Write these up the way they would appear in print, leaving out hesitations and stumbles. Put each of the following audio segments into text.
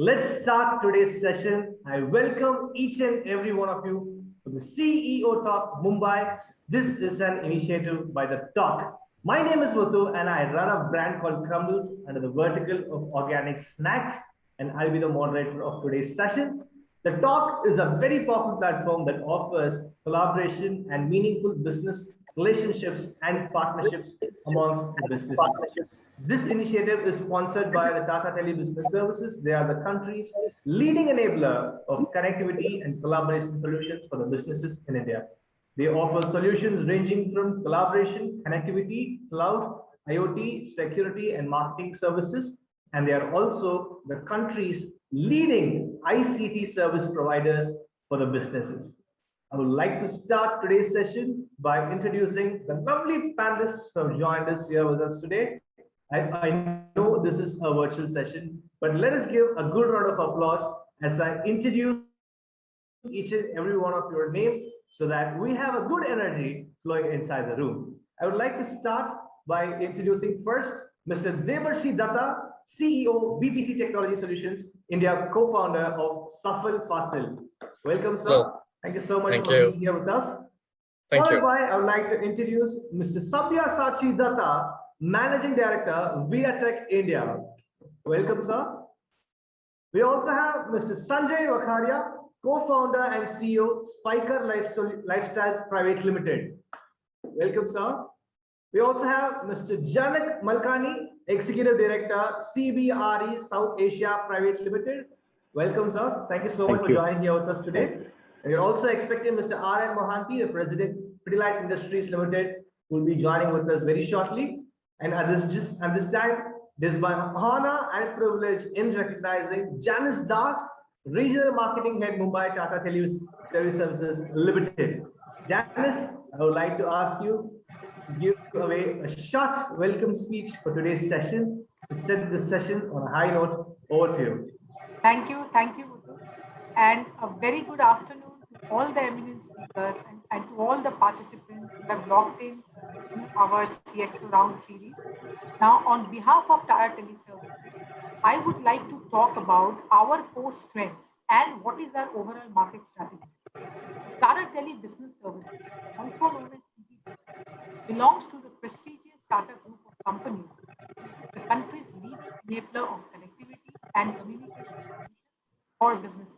Let's start today's session. I welcome each and every one of you to the CEO Talk Mumbai. This is an initiative by the Talk. My name is Muthu and I run a brand called Crumbles under the vertical of organic snacks, and I'll be the moderator of today's session. The Talk is a very powerful platform that offers collaboration and meaningful business relationships and partnerships amongst the businesses. This initiative is sponsored by the Tata Business Services. They are the country's leading enabler of connectivity and collaboration solutions for the businesses in India. They offer solutions ranging from collaboration, connectivity, cloud, IoT, security, and marketing services. And they are also the country's leading ICT service providers for the businesses. I would like to start today's session by introducing the lovely panelists who have joined us here with us today. I know this is a virtual session, but let us give a good round of applause as I introduce each and every one of your names so that we have a good energy flowing inside the room. I would like to start by introducing first Mr. Debarshi Dutta, CEO, BPC Technology Solutions, India, co-founder of Safal Fasal. Welcome, sir. Hello. Thank you so much for being here with us. Thank you. I would like to introduce Mr. Sabyasachi Dutta, Managing Director, Vidatec India. Welcome, sir. We also have Mr. Sanjay Vakharia, co-founder and CEO, Spykar Lifestyles Private Limited. Welcome, sir. We also have Mr. Janak Malkani, Executive Director, CBRE South Asia Private Limited. Welcome, sir. Thank you so much for joining here with us today. And we're also expecting Mr. R. Mohanty, the President, Pidilite Industries Limited, will be joining with us very shortly. And at this time, it is my honor and privilege in recognizing Janis, Regional Marketing Head, Mumbai, Tata Teleservices Limited. Janis, I would like to ask you to give away a short welcome speech for today's session to set the session on a high note. Over to you. Thank you, Muthu. And a very good afternoon to all the eminent speakers and to all the participants who have logged in to our CXO round series. Now, on behalf of Tata Teleservices, I would like to talk about our core strengths and what is our overall market strategy. Tata Tele Business Services, also known as TTB, belongs to the prestigious Tata Group of companies, the country's leading enabler of connectivity and communication solutions for businesses,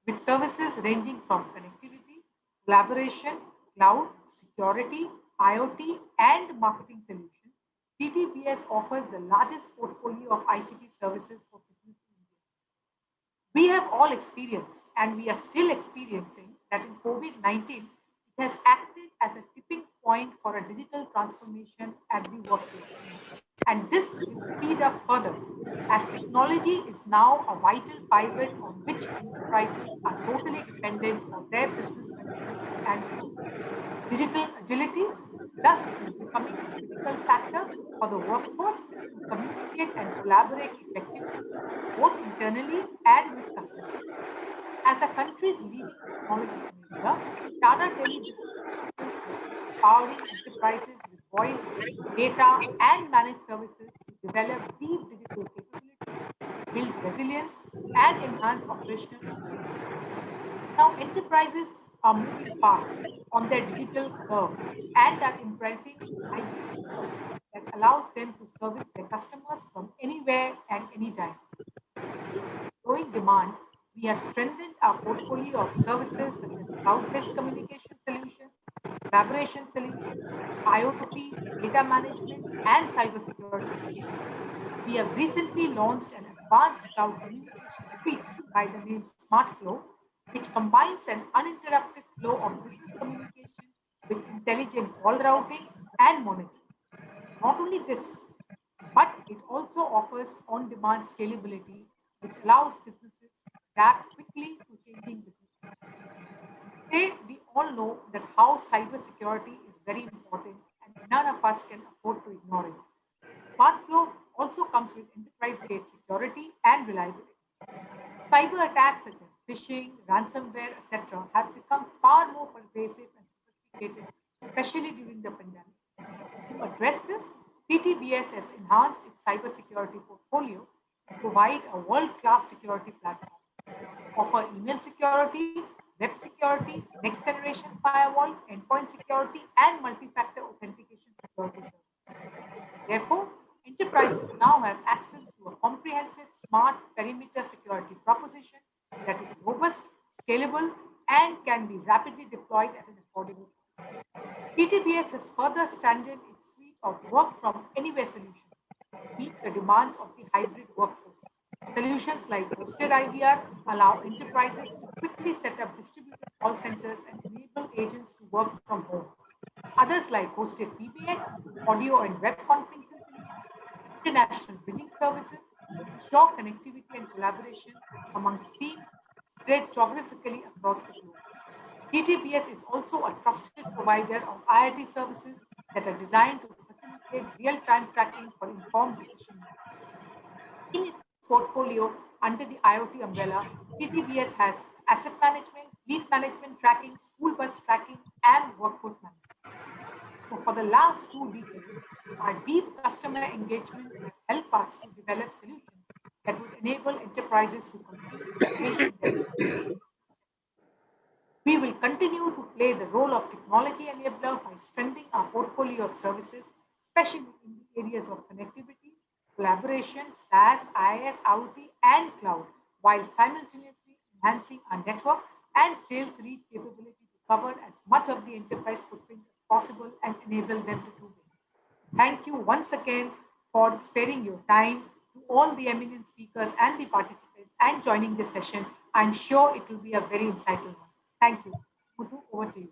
with services ranging from connectivity, collaboration, cloud, security, IoT, and marketing solutions. TTBS offers the largest portfolio of ICT services for business in India. We have all experienced, and we are still experiencing, that in COVID-19, it has acted as a tipping point for a digital transformation at the workplace. And this will speed up further, as technology is now a vital pivot on which enterprises are totally dependent for their business continuity and growth. Digital agility thus is becoming a critical factor for the workforce to communicate and collaborate effectively, both internally and with customers. As a country's leading technology enabler, Tata Tele Business Services is empowering enterprises with voice, data, and managed services to develop deep digital capabilities, build resilience, and enhance operational efficiency. Now, enterprises are moving fast on their digital curve and are embracing hybrid technology that allows them to service their customers from anywhere and anytime. To meet growing demand, we have strengthened our portfolio of services such as cloud-based communication solutions, collaboration solutions, IoT, data management, and cybersecurity solutions. We have recently launched an advanced cloud communication suite by the name SmartFlow, which combines an uninterrupted flow of business communication with intelligent call routing and monitoring. Not only this, but it also offers on-demand scalability, which allows businesses to adapt quickly to changing business needs. Today, we all know that how cybersecurity is very important and none of us can afford to ignore it. Smart Flow also comes with enterprise-grade security and reliability. Cyber attacks such as phishing, ransomware, etc. have become far more pervasive and sophisticated, especially during the pandemic. To address this, TTBS has enhanced its cybersecurity portfolio to provide a world-class security platform, offer email security, web security, next-generation firewall, endpoint security, and multi-factor authentication security services. Therefore, enterprises now have access to a comprehensive smart perimeter security proposition that is robust, scalable, and can be rapidly deployed at an affordable price. TTBS has further strengthened its suite of work from anywhere solutions to meet the demands of the hybrid workforce. Solutions like hosted IVR allow enterprises to quickly set up distributed call centers and enable agents to work from home. Others like hosted PBX, audio and web conferencing solutions, international bridging services ensure connectivity and collaboration amongst teams spread geographically across the globe. TTBS is also a trusted provider of IoT services that are designed to facilitate real-time tracking for informed decision-making. In its portfolio under the IoT umbrella, TTBS has asset management, fleet management tracking, school bus tracking, and workforce management. So for the last 2 decades, our deep customer engagement has helped us to develop solutions that would enable enterprises to compete and we will continue to play the role of technology enabler by strengthening our portfolio of services, especially in the areas of connectivity, collaboration, SaaS, IaaS, IoT, and cloud, while simultaneously enhancing our network and sales reach capability to cover as much of the enterprise footprint as possible and enable them to do it. Thank you once again for sparing your time to all the eminent speakers and the participants and joining this session. I'm sure it will be a very insightful one. Thank you. Muthu, over to you.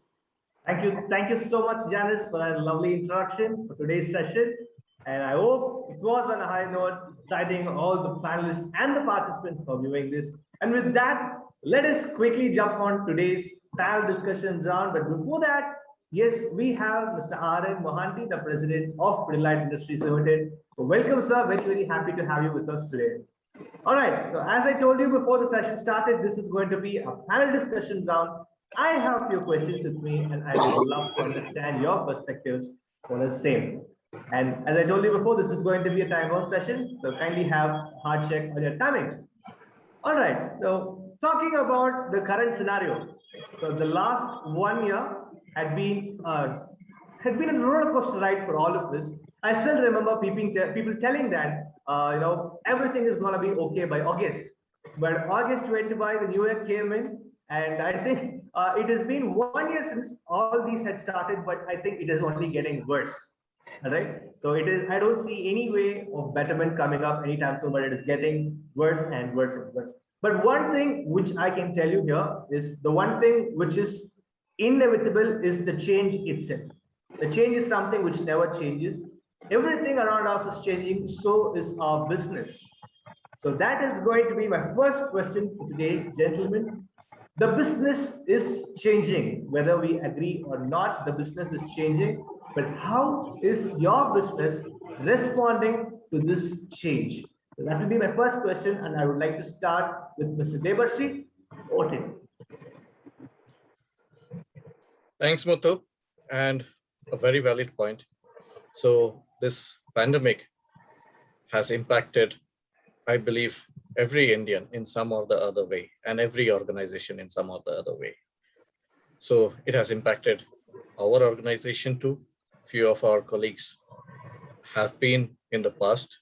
Thank you. Thank you so much, Janis, for that lovely introduction for today's session. And I hope it was on a high note, citing all the panelists and the participants for viewing this. And with that, let us quickly jump on today's panel discussion round. But before that, yes, we have Mr. R.N. Mohanty, the president of Pidilite Industries Limited. So welcome, sir. Very, very happy to have you with us today. All right. So as I told you before the session started, this is going to be a panel discussion round. I have a few questions with me, and I would love to understand your perspectives for the same. And as I told you before, this is going to be a time-bound session, so kindly have a hard check on your timing. All right. So talking about the current scenario, so the last 1 year had been a roller coaster ride for all of us. I still remember people telling that everything is going to be okay by August. But August 25, the new year came in, and I think it has been 1 year since all these had started, but I think it is only getting worse. All right. So it is. I don't see any way of betterment coming up anytime soon, but it is getting worse and worse and worse. But one thing which I can tell you here is the one thing which is inevitable is the change itself. The change is something which never changes. Everything around us is changing, so is our business. So that is going to be my first question for today, gentlemen. The business is changing, whether we agree or not, the business is changing. But how is your business responding to this change? So that will be my first question, and I would like to start with Mr. Debarshi. Okay. Thanks, Muthu, and a very valid point. So this pandemic has impacted, I believe, every Indian in some or the other way, and every organization in some or the other way. So it has impacted our organization too. Few of our colleagues have been in the past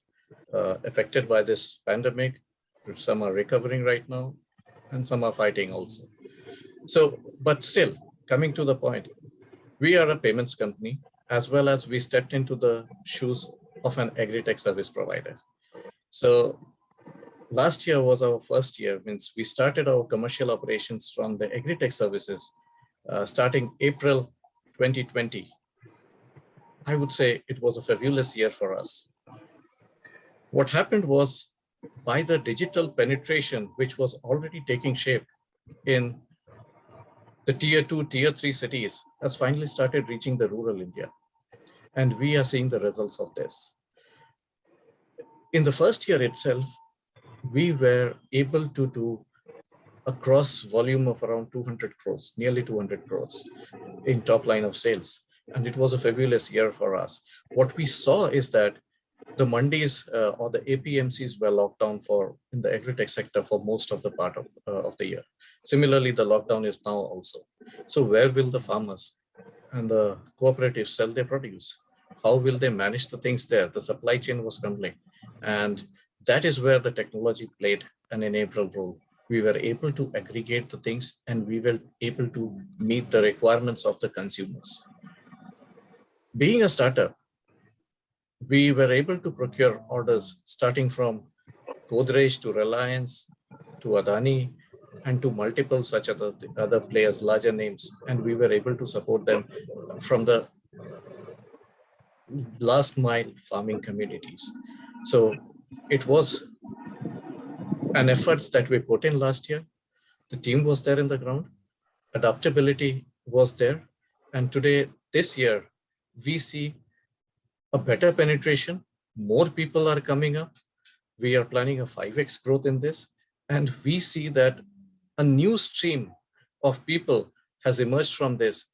affected by this pandemic. Some are recovering right now, and some are fighting also. So, but still, coming to the point, we are a payments company, as well as we stepped into the shoes of an agri-tech service provider. So last year was our first year, means we started our commercial operations from the agri-tech services starting April 2020. I would say it was a fabulous year for us. What happened was, by the digital penetration, which was already taking shape in The tier 2, tier 3 cities has finally started reaching the rural India. And we are seeing the results of this. In the first year itself, we were able to do a gross volume of around 200 crores, nearly 200 crores in top line of sales. And it was a fabulous year for us. What we saw is that the mandis or the APMCs were locked down for in the agri-tech sector for most of the part of the year. Similarly, the lockdown is now also. So where will the farmers and the cooperatives sell their produce? How will they manage the things there? The supply chain was crumbling. And that is where the technology played an integral role. We were able to aggregate the things and we were able to meet the requirements of the consumers. Being a startup, we were able to procure orders starting from Godrej to Reliance to Adani and to multiple such other players, larger names, and we were able to support them from the last mile farming communities. So it was an efforts that we put in last year. The team was there in the ground, adaptability was there, and today, this year, we see a better penetration, more people are coming up. We are planning a 5x growth in this. And we see that a new stream of people has emerged from this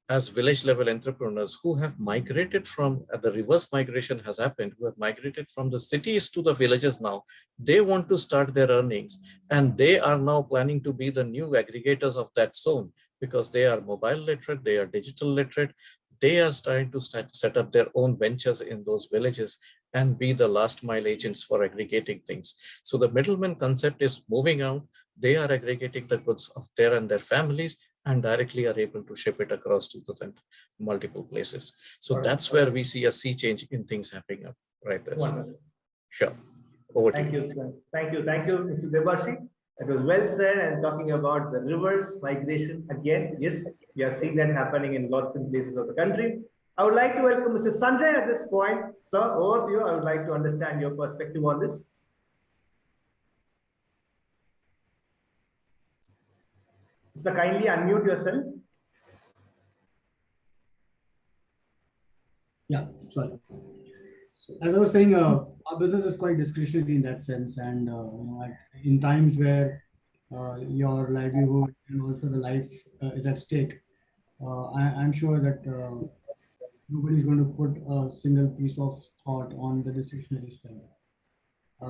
as village level entrepreneurs who have migrated from, the reverse migration has happened, who have migrated from the cities to the villages now. They want to start their earnings and they are now planning to be the new aggregators of that zone because they are mobile literate, they are digital literate. They are starting to set up their own ventures in those villages and be the last mile agents for aggregating things. So the middleman concept is moving out. They are aggregating the goods of their and their families and directly are able to ship it across 2000 multiple places. So that's where we see a sea change in things happening up right there. Sure. Over to you. Thank you, Mr. Debarshi. It was well said, and talking about the reverse migration again. Yes, we are seeing that happening in lots of places of the country. I would like to welcome Mr. Sanjay at this point. Sir, over to you. I would like to understand your perspective on this. Sir, kindly unmute yourself. Yeah, sorry. So as I was saying, our business is quite discretionary in that sense, and in times where your livelihood and also the life is at stake, I'm sure that nobody is going to put a single piece of thought on the discretionary spend.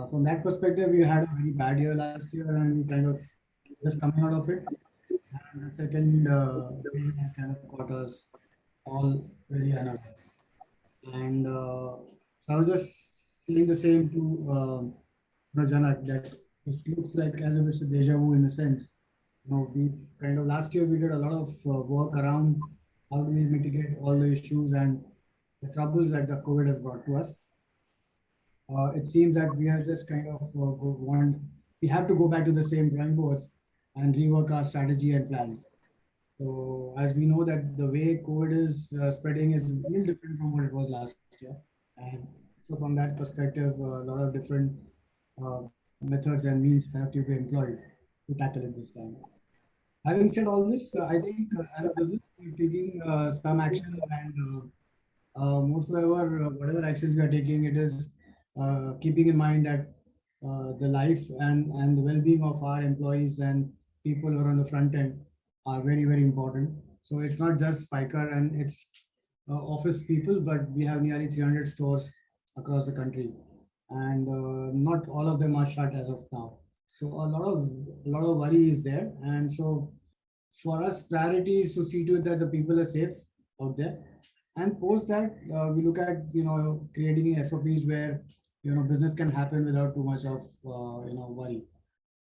From that perspective, we had a very bad year last year, and we kind of just coming out of it. And the second wave has kind of caught us all very unaware. And so I was just saying the same to Janak, that it looks like as if it's a deja vu in a sense. We kind of last year we did a lot of work around how do we mitigate all the issues and the troubles that the COVID has brought to us. It seems that we are just kind of we have to go back to the same drawing boards and rework our strategy and plans. So as we know that the way COVID is spreading is a little different from what it was last year. And so from that perspective, a lot of different methods and means have to be employed to tackle it this time. Having said all this, I think as a business, we're taking some action, and moreover, whatever actions we are taking, it is keeping in mind that the life and the well-being of our employees and people who are on the front end are very, very important. So it's not just Spykar and its office people, but we have nearly 300 stores across the country, and not all of them are shut as of now. So a lot of worry is there, and so for us, priority is to see to it that the people are safe out there, and post that we look at creating SOPs where business can happen without too much of worry.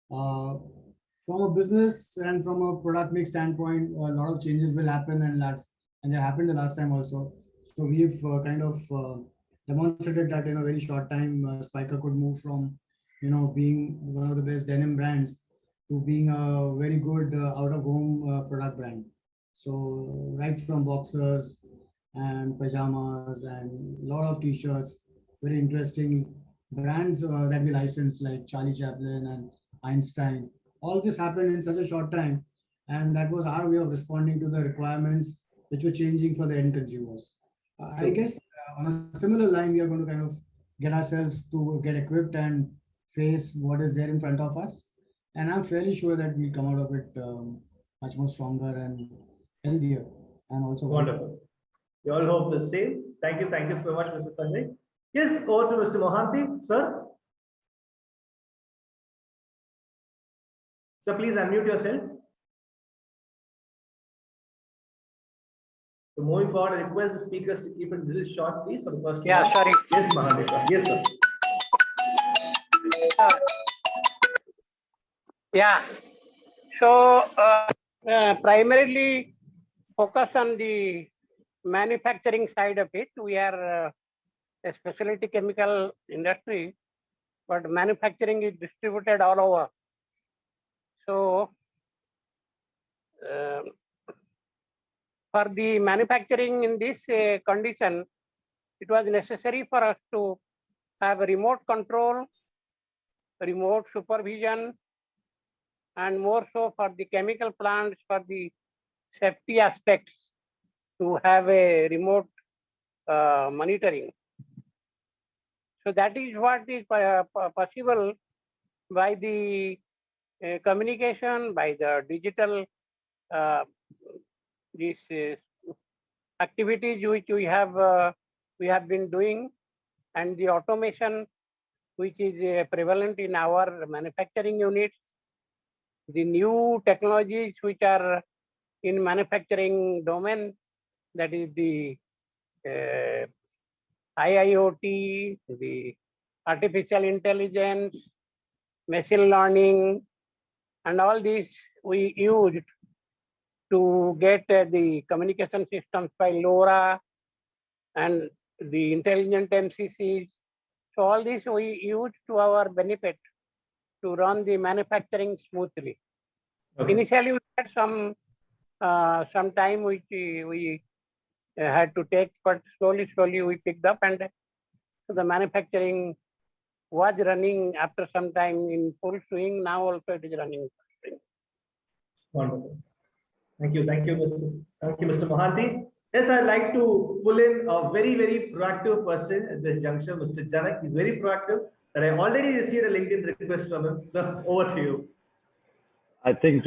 From a business and from a product mix standpoint, a lot of changes will happen, and they happened the last time also. So we've kind of demonstrated that in a very short time, Spykar could move from being one of the best denim brands to being a very good out-of-home product brand. So right from boxers and pajamas and a lot of t-shirts, very interesting brands that we license like Charlie Chaplin and Einstein. All this happened in such a short time, And that was our way of responding to the requirements which were changing for the end consumers. I guess on a similar line, we are going to kind of get ourselves to get equipped and face what is there in front of us. And I'm fairly sure that we'll come out of it much more stronger and healthier, and also wonderful. We all hope the same. Thank you so much, Mr. Sanjay. Yes, over to Mr. Mohanty, sir. So please unmute yourself. So moving forward, I request the speakers to keep it a little short, please, for the first. Yeah, sorry. Yes, Mohanty, sir. Yes, sir. Yeah. So primarily focus on the manufacturing side of it. We are a specialty chemical industry, but manufacturing is distributed all over. So for the manufacturing in this condition, it was necessary for us to have a remote control, remote supervision, and more so for the chemical plants, for the safety aspects, to have a remote monitoring. So that is what is possible by the communication, by the digital these activities which we have been doing, and the automation which is prevalent in our manufacturing units, the new technologies which are in manufacturing domain, that is the IIoT, the artificial intelligence, machine learning, and all these we used to get the communication systems by LoRa and the intelligent MCCs. So all this we used to our benefit to run the manufacturing smoothly. Okay. Initially, we had some time which we had to take, but slowly we picked up, and the manufacturing was running after some time in full swing. Now also it is running in full swing. Wonderful. Thank you, Mr. Mohanty. Yes, I'd like to pull in a very proactive person at this juncture, Mr. Janak. He's very proactive, and I already received a LinkedIn request from him. So over to you. I think,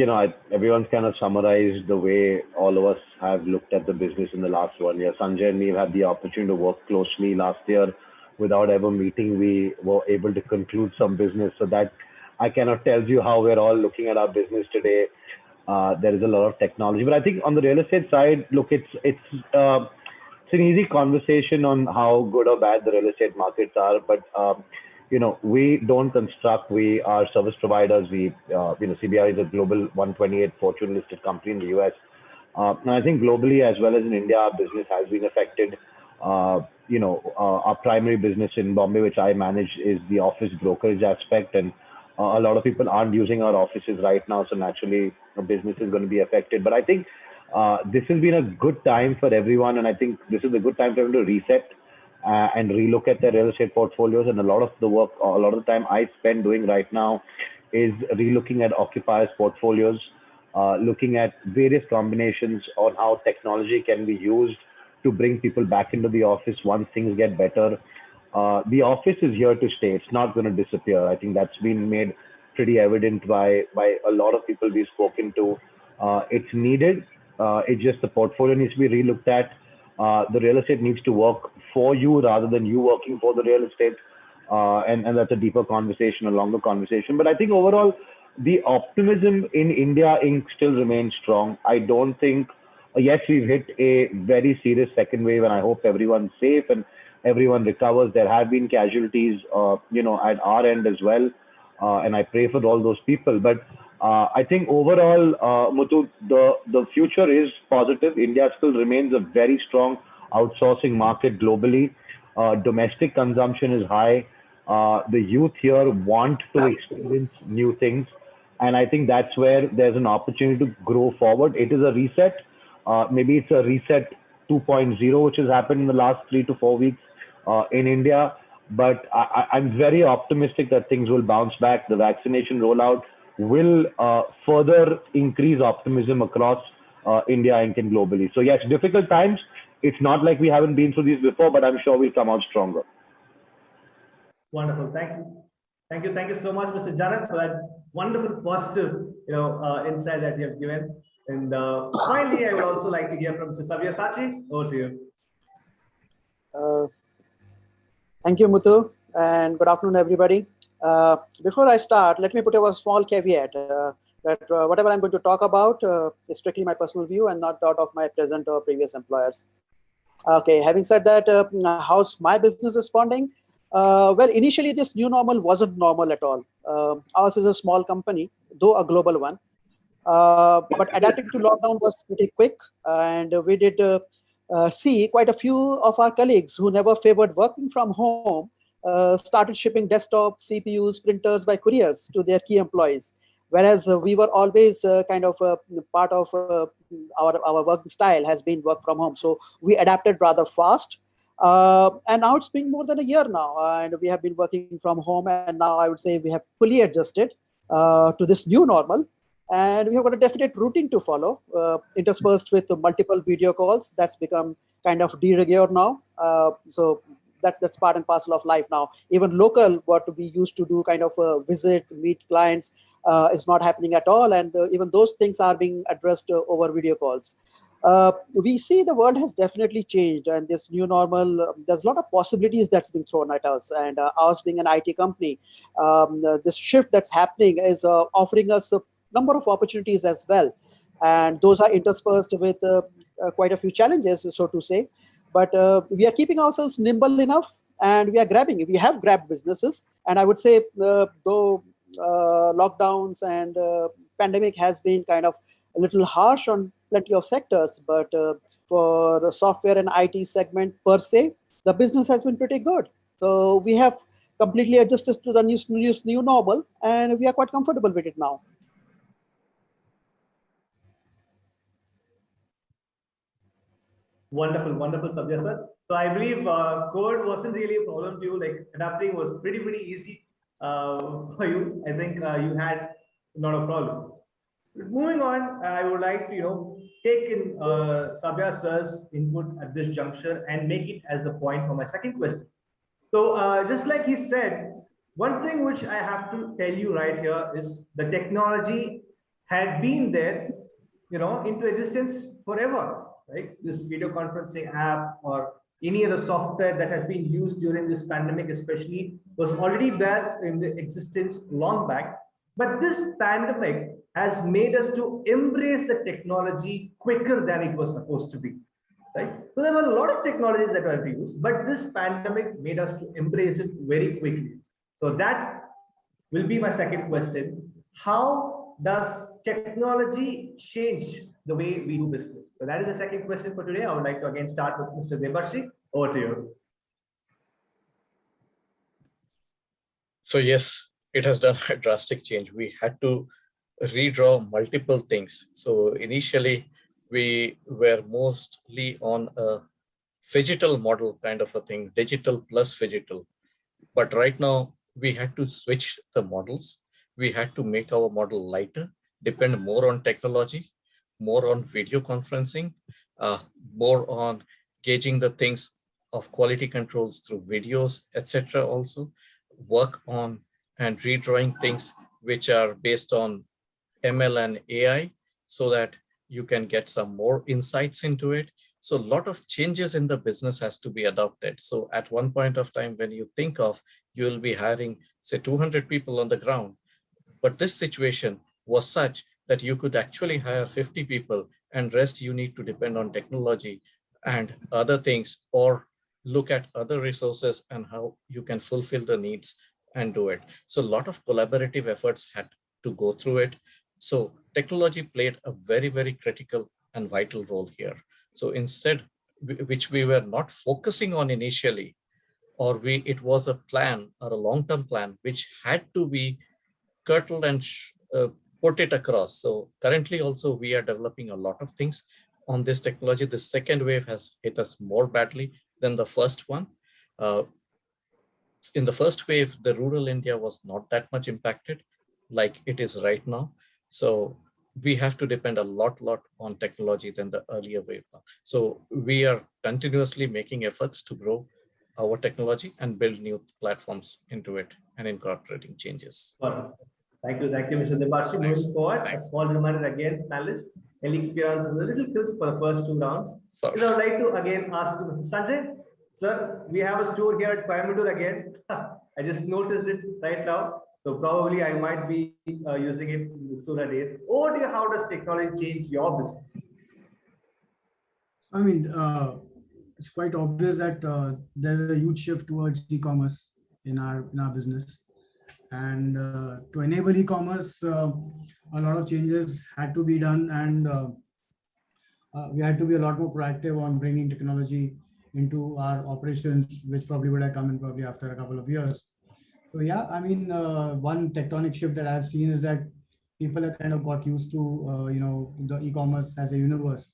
everyone's kind of summarized the way all of us have looked at the business in the last 1 year. Sanjay and me have had the opportunity to work closely last year. Without ever meeting, we were able to conclude some business. So that I cannot tell you how we're all looking at our business today. There is a lot of technology, but I think on the real estate side, look, it's an easy conversation on how good or bad the real estate markets are. But we don't construct. We are service providers. We, CBRE is a global 128 Fortune listed company in the US. And I think globally as well as in India, our business has been affected. Our primary business in Bombay, which I manage, is the office brokerage aspect, and a lot of people aren't using our offices right now, so naturally the business is going to be affected. But I think this has been a good time for everyone, and I think this is a good time for everyone to reset and relook at their real estate portfolios. And a lot of the time I spend doing right now is relooking at occupiers' portfolios, looking at various combinations on how technology can be used to bring people back into the office once things get better. The office is here to stay. It's not going to disappear. I think that's been made pretty evident by a lot of people we've spoken to. It's needed. It's just the portfolio needs to be relooked at. The real estate needs to work for you rather than you working for the real estate. And that's a deeper conversation, a longer conversation. But I think overall, the optimism in India Inc. still remains strong. I don't think, yes, we've hit a very serious second wave, and I hope everyone's safe and everyone recovers. There have been casualties, at our end as well. And I pray for all those people. But I think overall, Muthu, the future is positive. India still remains a very strong outsourcing market globally. Domestic consumption is high. The youth here want to experience new things. And I think that's where there's an opportunity to grow forward. It is a reset. Maybe it's a reset 2.0, which has happened in the last 3 to 4 weeks in India. But I'm very optimistic that things will bounce back. The vaccination rollout will further increase optimism across India and globally. So yes, difficult times. It's not like we haven't been through these before, but I'm sure we'll come out stronger. Wonderful. Thank you. Thank you. Thank you so much, Mr. Janak, for that wonderful positive, insight that you have given. And finally, I would also like to hear from Mr. Sabyasachi. Over to you. Thank you, Muthu, and good afternoon, everybody. Before I start, let me put a small caveat that whatever I'm going to talk about is strictly my personal view and not that of my present or previous employers. Okay, having said that, how's my business responding? Well, initially, this new normal wasn't normal at all. Ours is a small company, though a global one. But adapting to lockdown was pretty quick, and we did see quite a few of our colleagues who never favored working from home started shipping desktops, CPUs, printers by couriers to their key employees. Whereas we were always kind of part of our working style has been work from home. So we adapted rather fast. And now it's been more than a year now, and we have been working from home. And now I would say we have fully adjusted to this new normal. And we have got a definite routine to follow, interspersed with multiple video calls. That's become kind of de rigueur now. So that's part and parcel of life now. Even local, what we used to do, kind of visit, meet clients, is not happening at all. And even those things are being addressed over video calls. We see the world has definitely changed, and this new normal, there's a lot of possibilities that's been thrown at us. And ours being an IT company, this shift that's happening is offering us a number of opportunities as well. And those are interspersed with quite a few challenges, so to say. But we are keeping ourselves nimble enough, and we are grabbing. We have grabbed businesses. And I would say, though lockdowns and pandemic has been kind of a little harsh on plenty of sectors, but for the software and IT segment per se, the business has been pretty good. So we have completely adjusted to the new normal, and we are quite comfortable with it now. Wonderful, wonderful, Sabya sir. So I believe code wasn't really a problem to you. Like adapting was pretty easy for you. I think you had not a problem. Moving on, I would like to take in Sabya sir's input at this juncture and make it as a point for my second question. So just like he said, one thing which I have to tell you right here is the technology had been there, into existence forever, right? This video conferencing app or any other software that has been used during this pandemic, especially, was already there in the existence long back. But this pandemic has made us to embrace the technology quicker than it was supposed to be, right? So there were a lot of technologies that were used, but this pandemic made us to embrace it very quickly. So that will be my second question. How does technology change the way we do business? So that is the second question for today. I would like to again start with Mr. Debarshi. Over to you. So yes, it has done a drastic change. We had to redraw multiple things. So initially, we were mostly on a phygital model kind of a thing, digital plus phygital. But right now, we had to switch the models. We had to make our model lighter, depend more on technology, more on video conferencing, more on gauging the things of quality controls through videos, etc. Also work on and redrawing things which are based on ML and AI so that you can get some more insights into it. So a lot of changes in the business has to be adopted. So at one point of time, when you think of, you will be hiring, say, 200 people on the ground. But this situation was such that you could actually hire 50 people and rest you need to depend on technology and other things, or look at other resources and how you can fulfill the needs and do it. So a lot of collaborative efforts had to go through it. So technology played a very critical and vital role here. So instead, which we were not focusing on initially, or it was a plan or a long-term plan, which had to be curtailed and put it across. So currently also we are developing a lot of things on this technology. The second wave has hit us more badly than the first one. In the first wave, the rural India was not that much impacted. like it is right now. So we have to depend a lot on technology than the earlier way. So we are continuously making efforts to grow our technology and build new platforms into it and incorporating changes. Got it. Thank you, Mr. Debarshi. Thanks. Moving forward, Thanks. a small reminder again, panelists, any experience is a little crisp for the first two rounds. Sorry. Because I would like to again ask Mr. Sanjay, sir, we have a store here at Coimbatore again. I just noticed it right now. So probably I might be using it in the sooner days. Over to you, how does technology change your business? I mean, it's quite obvious that there's a huge shift towards e-commerce in our business, and to enable e-commerce, a lot of changes had to be done, and we had to be a lot more proactive on bringing technology into our operations, which probably would have come in probably after a couple of years. So yeah, I mean, one tectonic shift that I've seen is that people have kind of got used to, the e-commerce as a universe,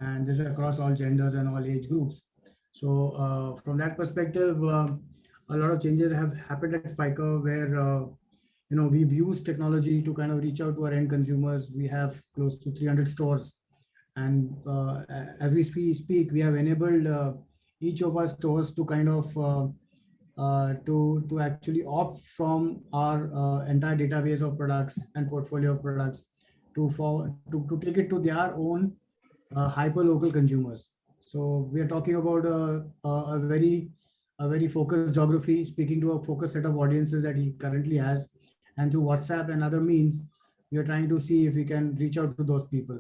and this is across all genders and all age groups. So from that perspective, a lot of changes have happened at Spykar, where we've used technology to kind of reach out to our end consumers. We have close to 300 stores, and as we speak, we have enabled each of our stores to kind of to actually opt from our entire database of products and portfolio of products to take it to their own hyper local consumers. So we are talking about a very focused geography, speaking to a focused set of audiences that he currently has, and through WhatsApp and other means, we are trying to see if we can reach out to those people.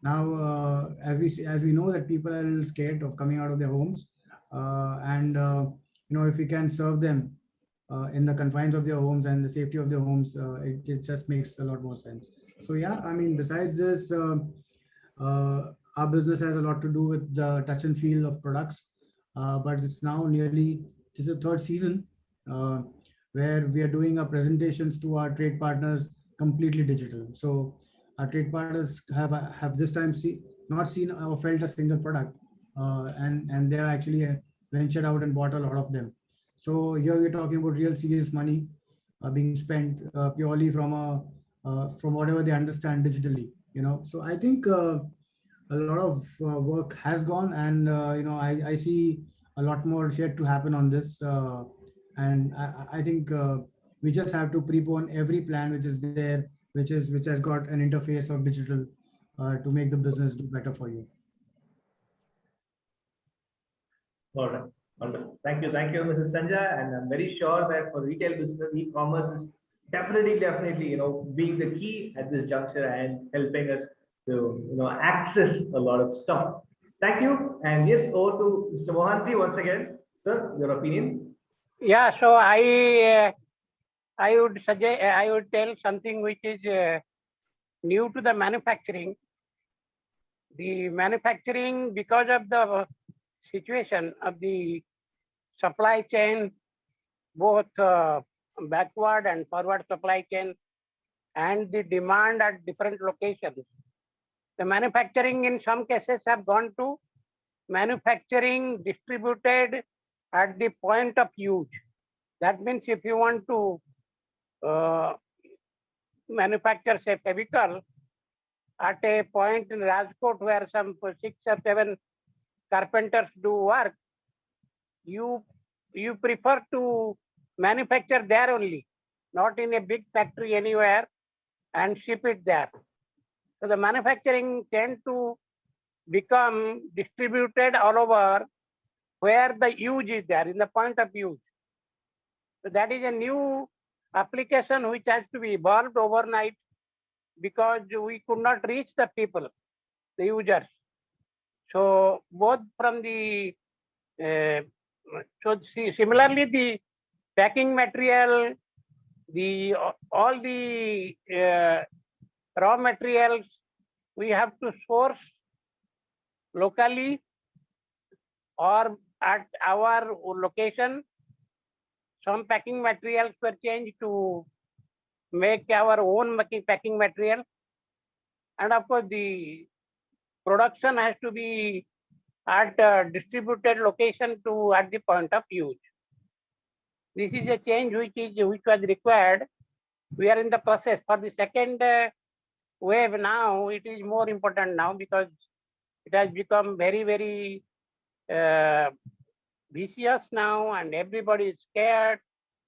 Now, as we know that people are a little scared of coming out of their homes, and if we can serve them in the confines of their homes and the safety of their homes, it just makes a lot more sense. So yeah, I mean, besides this, our business has a lot to do with the touch and feel of products, but it's now this is the third season where we are doing our presentations to our trade partners completely digital. So our trade partners have this time not seen or felt a single product, and they are actually ventured out and bought a lot of them. So here we're talking about real serious money being spent purely from whatever they understand digitally. So I think a lot of work has gone, and I see a lot more yet to happen on this, and I think we just have to prepone every plan which is there, which has got an interface of digital to make the business do better for you. All right. Wonderful. Thank you, Mrs. Sanjay. And I'm very sure that for retail business, e-commerce is definitely, being the key at this juncture and helping us to, access a lot of stuff. Thank you. And yes, over to Mr. Mohanty once again. Sir, your opinion? Yeah, so I would suggest, I would tell something which is new to the manufacturing. The manufacturing, because of the situation of the supply chain, both backward and forward supply chain, and the demand at different locations. The manufacturing in some cases have gone to manufacturing distributed at the point of use. That means if you want to manufacture, say, chemical at a point in Rajkot where some 6 or 7 carpenters do work, you prefer to manufacture there only, not in a big factory anywhere, and ship it there. So the manufacturing tend to become distributed all over where the use is there, in the point of use. So that is a new application which has to be evolved overnight, because we could not reach the people, the users. So both from the, similarly the packing material, all the raw materials we have to source locally or at our location. Some packing materials were changed to make our own packing material. And of course, the production has to be at a distributed location at the point of use. This is a change which was required, we are in the process. For the second wave now, it is more important now because it has become very, very vicious now, and everybody is scared.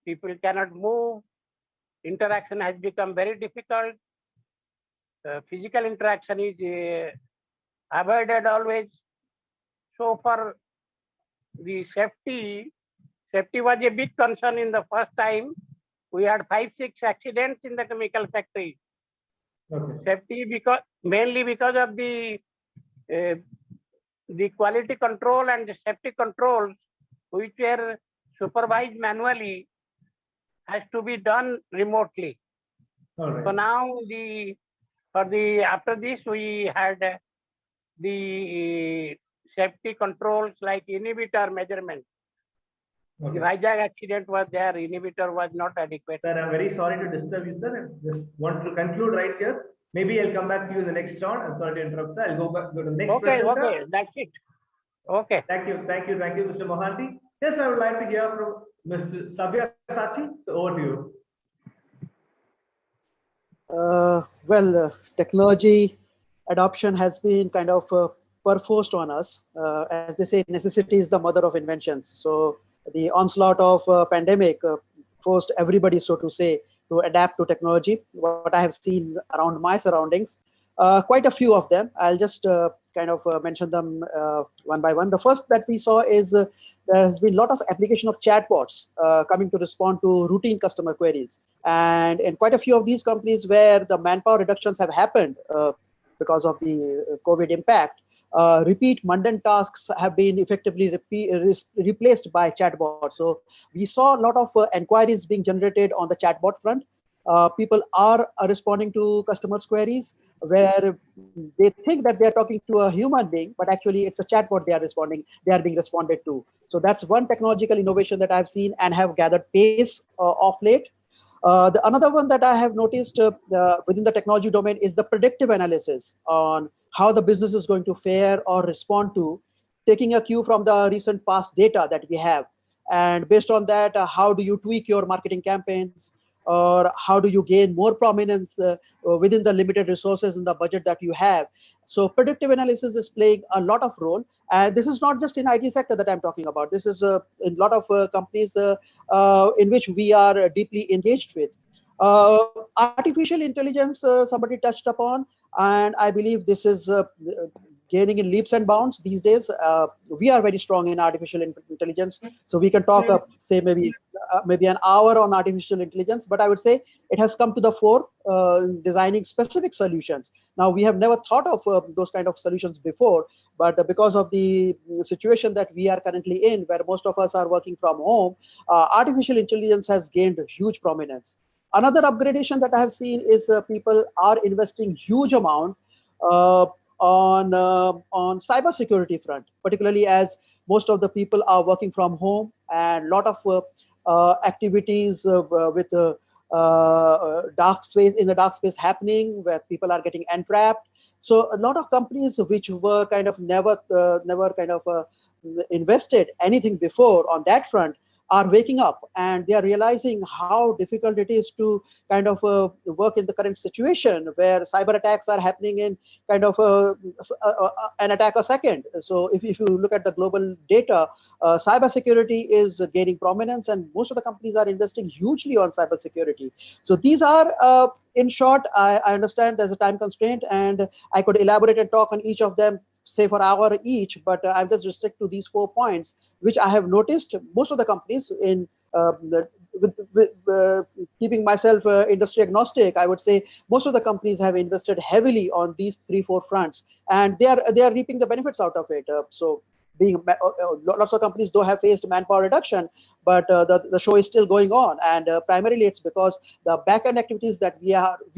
People cannot move. Interaction has become very difficult. Physical interaction is avoided always. So for the safety was a big concern in the first time. We had 5-6 accidents in the chemical factory. Okay. Safety mainly because of the quality control and the safety controls, which were supervised manually, has to be done remotely. All right. So now after this we had the safety controls like inhibitor measurement. Okay. The Vizag accident was there, inhibitor was not adequate. Sir, I'm very sorry to disturb you, sir. I just want to conclude right here. Maybe I'll come back to you in the next round. I'm sorry to interrupt, sir. I'll go to the next presenter. That's it. Okay. Thank you, Mr. Mohanty. Yes, I would like to hear from Mr. Sabyasachi. So over to you. Technology adoption has been kind of perforced on us. As they say, necessity is the mother of inventions. So the onslaught of pandemic forced everybody, so to say, to adapt to technology. What I have seen around my surroundings, quite a few of them. I'll just mention them one by one. The first that we saw is there has been a lot of application of chatbots coming to respond to routine customer queries. And in quite a few of these companies where the manpower reductions have happened because of the COVID impact, repeat mundane tasks have been effectively replaced by chatbots. So we saw a lot of inquiries being generated on the chatbot front. People are responding to customers' queries where they think that they are talking to a human being, but actually it's a chatbot they are being responded to. So that's one technological innovation that I've seen and have gathered pace of late. The another one that I have noticed within the technology domain is the predictive analysis on how the business is going to fare or respond to, taking a cue from the recent past data that we have. And based on that, how do you tweak your marketing campaigns, or how do you gain more prominence within the limited resources in the budget that you have? So predictive analysis is playing a lot of role. And this is not just in IT sector that I'm talking about. This is in a lot of companies in which we are deeply engaged with. Artificial intelligence, somebody touched upon, and I believe this is gaining in leaps and bounds these days. We are very strong in artificial intelligence, so we can talk say maybe an hour on artificial intelligence, but I would say it has come to the fore designing specific solutions. Now, we have never thought of those kind of solutions before, but because of the situation that we are currently in, where most of us are working from home, artificial intelligence has gained huge prominence. Another upgradation that I have seen is people are investing huge amount on cybersecurity front, particularly as most of the people are working from home, and a lot of activities with dark space happening, where people are getting entrapped. So a lot of companies which were kind of never invested anything before on that front are waking up, and they are realizing how difficult it is to kind of work in the current situation where cyber attacks are happening in kind of an attack a second. So if you look at the global data, cybersecurity is gaining prominence, and most of the companies are investing hugely on cybersecurity. So these are, in short, I understand there's a time constraint, and I could elaborate and talk on each of them, say for an hour each, but I'll just restrict to these 4 points, which I have noticed most of the companies in keeping myself industry agnostic. I would say most of the companies have invested heavily on these 3-4 fronts, and they are reaping the benefits out of it. So being lots of companies though have faced manpower reduction, but the show is still going on, and primarily it's because the back-end activities that we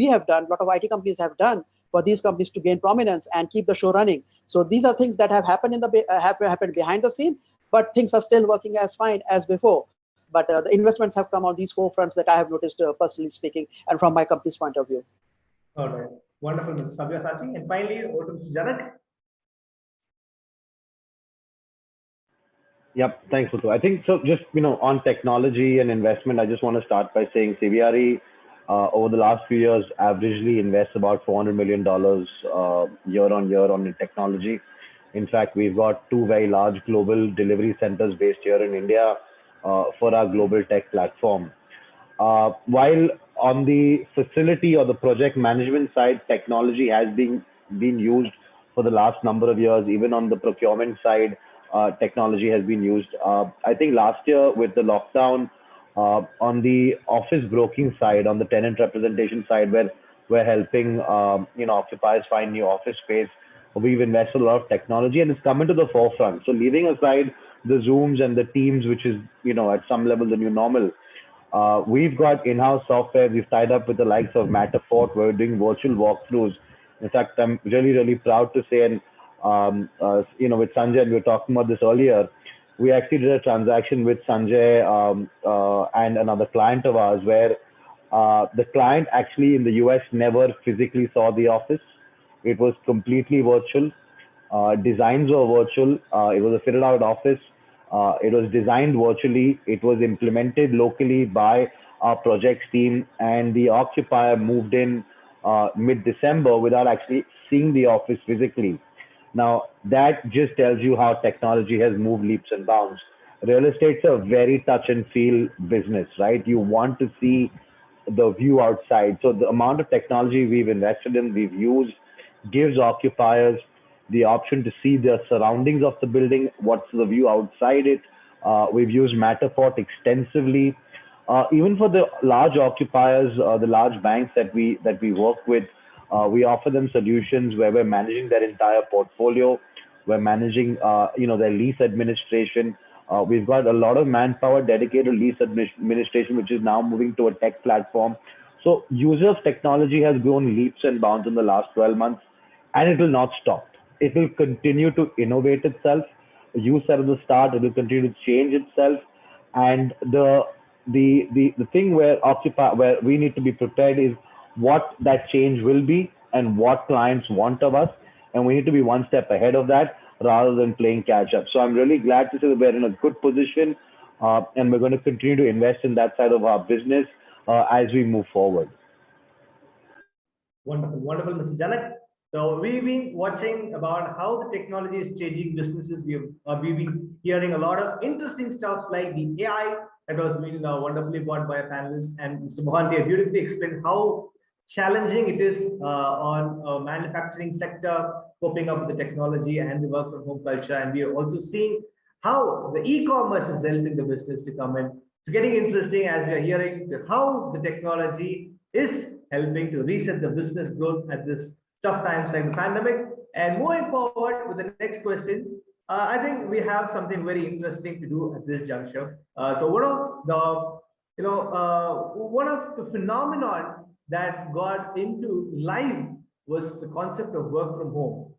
have done, a lot of IT companies have done for these companies to gain prominence and keep the show running. So these are things that have happened happened behind the scene, but things are still working as fine as before. But the investments have come on these 4 fronts that I have noticed, personally speaking, and from my company's point of view. All right, wonderful, Mr. Sabyasachi. And finally, over to Mr. Janak. Yep, thanks, Muthu. I think so. Just on technology and investment, I just want to start by saying CBRE over the last few years, averagely invests about $400 million year on year on technology. In fact, we've got two very large global delivery centers based here in India for our global tech platform. While on the facility or the project management side, technology has been used for the last number of years. Even on the procurement side, technology has been used. I think last year with the lockdown, on the office broking side, on the tenant representation side, where we're helping occupiers find new office space, we've invested a lot of technology and it's come into the forefront. So leaving aside the Zooms and the Teams, which is at some level the new normal, we've got in-house software. We've tied up with the likes of Matterport. We're doing virtual walkthroughs. In fact, I'm really proud to say, and with Sanjay, and we were talking about this earlier, we actually did a transaction with Sanjay and another client of ours where the client actually in the US never physically saw the office. It was completely virtual. Designs were virtual. It was a fitted out office. It was designed virtually. It was implemented locally by our projects team, and the occupier moved in mid-December without actually seeing the office physically. Now, that just tells you how technology has moved leaps and bounds. Real estate's a very touch and feel business, right? You want to see the view outside. So the amount of technology we've invested in, we've used, gives occupiers the option to see the surroundings of the building, what's the view outside it. We've used Matterport extensively. Even for the large occupiers, the large banks that we work with, we offer them solutions where we're managing their entire portfolio. We're managing, their lease administration. We've got a lot of manpower dedicated lease administration, which is now moving to a tech platform. So use of technology has grown leaps and bounds in the last 12 months, and it will not stop. It will continue to innovate itself. You said at the start, it will continue to change itself. And the thing where we need to be prepared is what that change will be and what clients want of us. And we need to be one step ahead of that rather than playing catch up. So I'm really glad to say that we're in a good position and we're going to continue to invest in that side of our business as we move forward. Wonderful, Mr. Janak. So we've been watching about how the technology is changing businesses. We've been hearing a lot of interesting stuff like the AI that was being wonderfully brought by a panelist, and Mr. Mohanty beautifully explained how challenging it is on manufacturing sector, coping up with the technology and the work from home culture. And we are also seeing how the e-commerce is helping the business to come in. It's getting interesting as we are hearing how the technology is helping to reset the business growth at this tough times like the pandemic. And moving forward with the next question, I think we have something very interesting to do at this juncture. So one of the phenomenon that got into life was the concept of work from home.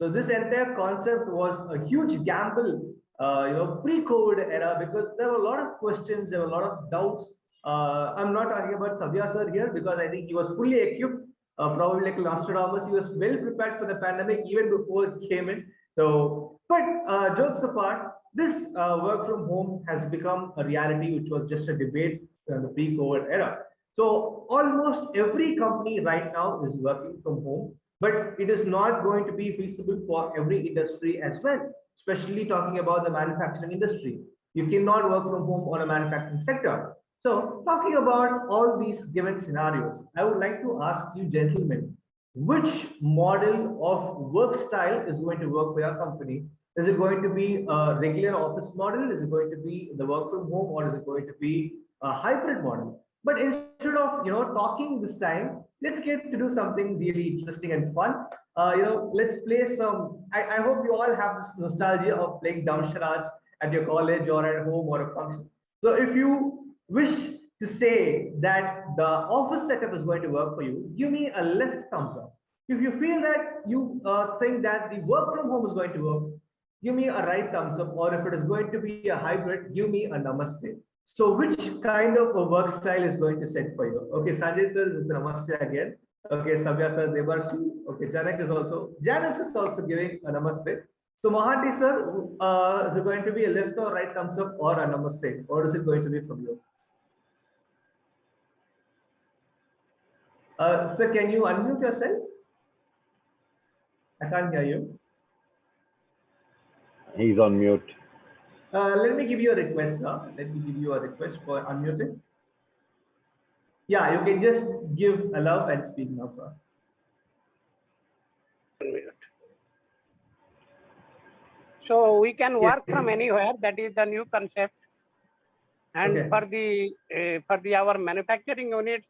So this entire concept was a huge gamble, pre-COVID era, because there were a lot of questions, there were a lot of doubts. I'm not talking about Sabyasachi here because I think he was fully equipped, probably like Nostradamus. He was well prepared for the pandemic even before it came in. So, but jokes apart, this work from home has become a reality, which was just a debate in the pre-COVID era. So almost every company right now is working from home, but it is not going to be feasible for every industry as well, especially talking about the manufacturing industry. You cannot work from home on a manufacturing sector. So talking about all these given scenarios, I would like to ask you gentlemen, which model of work style is going to work for your company? Is it going to be a regular office model? Is it going to be the work from home, or is it going to be a hybrid model? But instead of talking this time, let's get to do something really interesting and fun. Let's play some. I hope you all have this nostalgia of playing down charades at your college or at home or a function. So if you wish to say that the office setup is going to work for you, give me a left thumbs up. If you feel that you think that the work from home is going to work, give me a right thumbs up. Or if it is going to be a hybrid, give me a namaste. So which kind of a work style is going to set for you? Okay, Sanjay sir is namaste again. Okay, Sabyasachi, Debarshi. Okay, Janak Janis is also giving a namaste. So Mohanty sir, is it going to be a left or right thumbs up or a namaste? Or is it going to be from you? Sir, can you unmute yourself? I can't hear you. He's on mute. Let me give you a request, sir. Let me give you a request for unmuting. Yeah, you can just give allow and speak now, sir. So we can work Yes. from anywhere. That is the new concept. And Okay. for the our manufacturing units,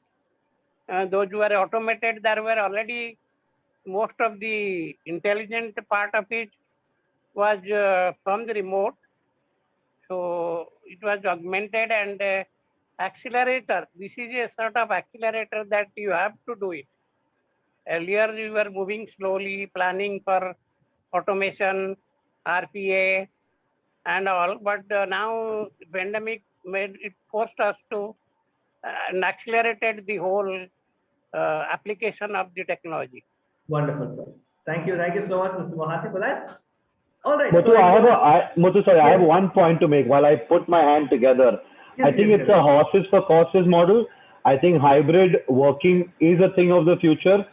those who were automated, there were already most of the intelligent part of it was from the remote. So it was augmented and accelerator. This is a sort of accelerator that you have to do it. Earlier you were moving slowly, planning for automation, RPA, and all. But now pandemic made it forced us to and accelerated the whole application of the technology. Wonderful, sir. Thank you. Thank you so much, Mr. Mohanty, for that. All right. Muthu, So I have one point to make while I put my hand together. Yes, I think yes, it's yes. a horses for courses model. I think hybrid working is a thing of the future.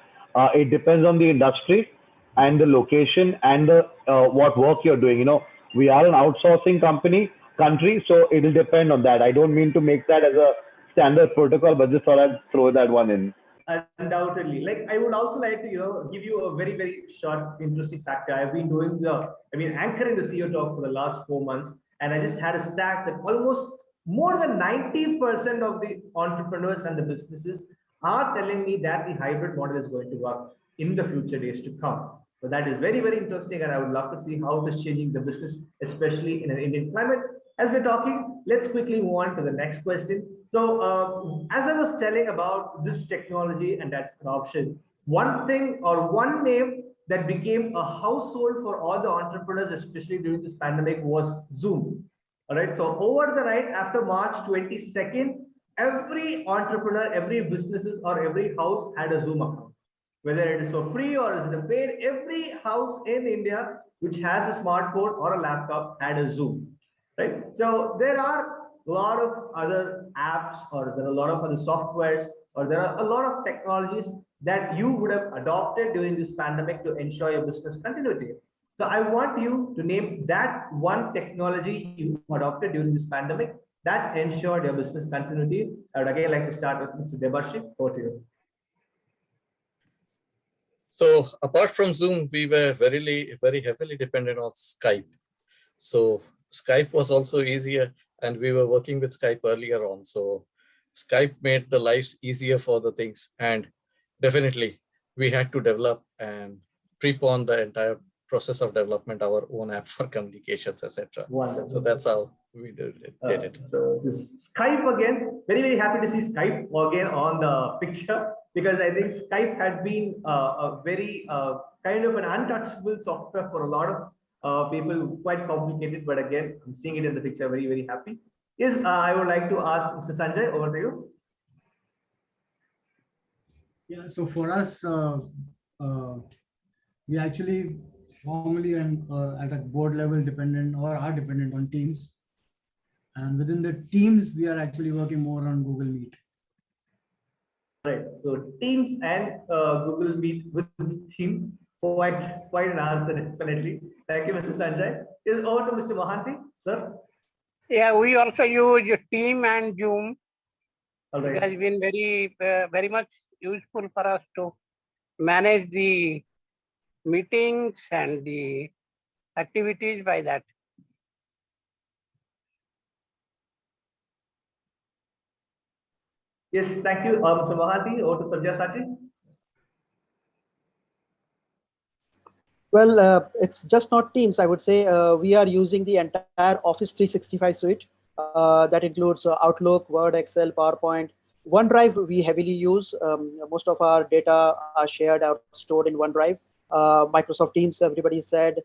It depends on the industry and the location and the what work you're doing. You know, we are an outsourcing country, so it'll depend on that. I don't mean to make that as a standard protocol, but just thought I'd throw that one in. Undoubtedly. Like, I would also like to, give you a very, very short, interesting factor. I've been anchoring the CEO talk for the last 4 months, and I just had a stat that almost more than 90% of the entrepreneurs and the businesses are telling me that the hybrid model is going to work in the future days to come. So that is very, very interesting, and I would love to see how it is changing the business, especially in an Indian climate. As we're talking, let's quickly move on to the next question. So, as I was telling about this technology and that's adoption, one thing or one name that became a household for all the entrepreneurs, especially during this pandemic, was Zoom. All right. So, over the right after March 22nd, every entrepreneur, every businesses, or every house had a Zoom account. Whether it is for free or is it a paid, every house in India which has a smartphone or a laptop had a Zoom. Right. So there are a lot of other apps, or there are a lot of other softwares, or there are a lot of technologies that you would have adopted during this pandemic to ensure your business continuity. So I want you to name that one technology you adopted during this pandemic that ensured your business continuity. I would again like to start with Mr. Debarshi. Over to you. So apart from Zoom, we were very heavily dependent on Skype. So Skype was also easier, and we were working with Skype earlier on. So Skype made the lives easier for the things, and definitely we had to develop and prepone the entire process of development, our own app for communications, etc. So that's how we did it. So this Skype again, very, very happy to see Skype again on the picture, because I think Skype had been a very kind of an untouchable software for a lot of people, quite complicated, but again, I'm seeing it in the picture, very, very happy. Yes, I would like to ask Mr. Sanjay, over to you. Yeah, so for us, we actually formally and at a board level dependent or are dependent on Teams. And within the Teams, we are actually working more on Google Meet. Right. So Teams and Google Meet with Teams, quite an answer, definitely. Thank you, Mr. Sanjay. Is over to Mr. Mohanty, sir. Yeah, we also use Team and Zoom. All right. It has been very much useful for us to manage the meetings and the activities by that. Yes, thank you, Mr. Mohanty. Over to Sabyasachi. Well, it's just not Teams. I would say we are using the entire Office 365 suite. That includes Outlook, Word, Excel, PowerPoint. OneDrive we heavily use. Most of our data are shared or stored in OneDrive. Microsoft Teams, everybody said.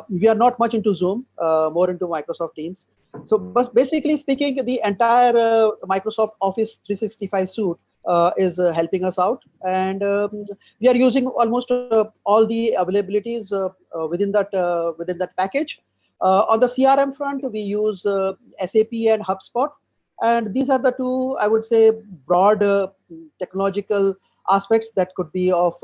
We are not much into Zoom, more into Microsoft Teams. So, but basically speaking, the entire Microsoft Office 365 suite is helping us out, and we are using almost all the availabilities within that package. On the CRM front, we use SAP and HubSpot, and these are the two, I would say, broad technological aspects that could be of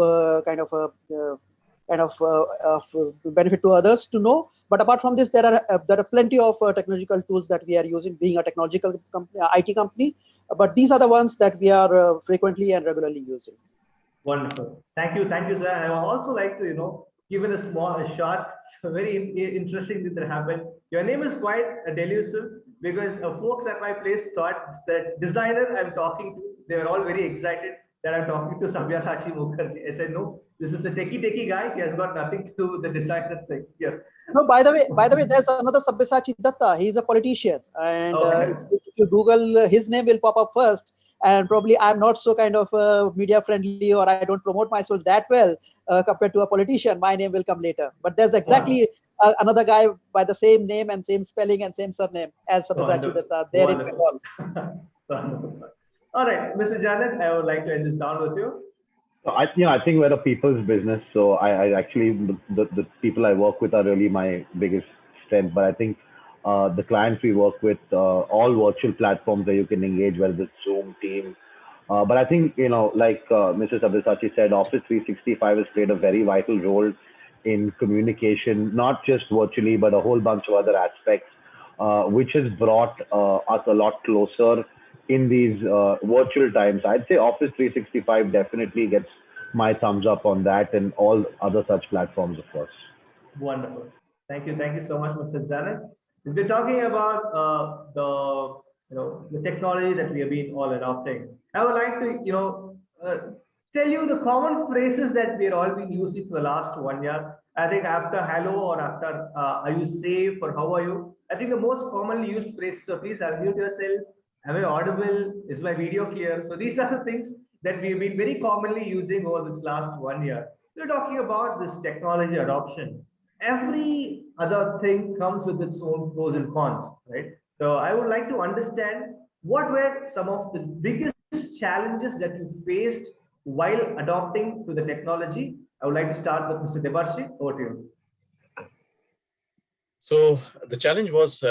benefit to others to know. But apart from this, there are plenty of technological tools that we are using, being a technological company, IT company. But these are the ones that we are frequently and regularly using. Wonderful. Thank you, sir. I would also like to, give it a short, very interesting thing that happened. Your name is quite delusive because folks at my place thought that designer I'm talking to, they were all very excited that I'm talking to Sabyasachi Mukherjee. I said, no, this is a techie guy. He has got nothing to do with the designer thing here. No, by the way, there's another Sabyasachi Dutta. He's a politician, and if you Google his name will pop up first. And probably I'm not so kind of media friendly, or I don't promote myself that well compared to a politician. My name will come later. But there's exactly another guy by the same name and same spelling and same surname as Sabyasachi Dutta. There in Bengal. All right, Mr. Janak, I would like to end this down with you. So I think we're a people's business. So I actually, the people I work with are really my biggest strength. But I think the clients we work with, all virtual platforms that you can engage, whether it's Zoom, Team. But I think, like Mrs. Sabyasachi said, Office 365 has played a very vital role in communication, not just virtually, but a whole bunch of other aspects, which has brought us a lot closer in these virtual times. I'd say Office 365 definitely gets my thumbs up on that, and all other such platforms, of course. Wonderful. Thank you so much, Mr. Janak. We're talking about the technology that we have been all adopting. I would like to tell you the common phrases that we're all been using for the last 1 year. I think after hello or after are you safe or how are you? I think the most commonly used phrases. So please unmute yourself. Am I audible? Is my video clear? So these are the things that we've been very commonly using over this last 1 year. We're talking about this technology adoption. Every other thing comes with its own pros and cons, right? So I would like to understand what were some of the biggest challenges that you faced while adopting to the technology. I would like to start with Mr. Debarshi. Over to you. So the challenge was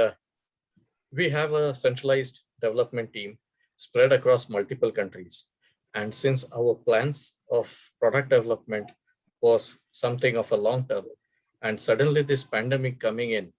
we have a centralized development team spread across multiple countries. And since our plans of product development was something of a long term, and suddenly this pandemic coming in,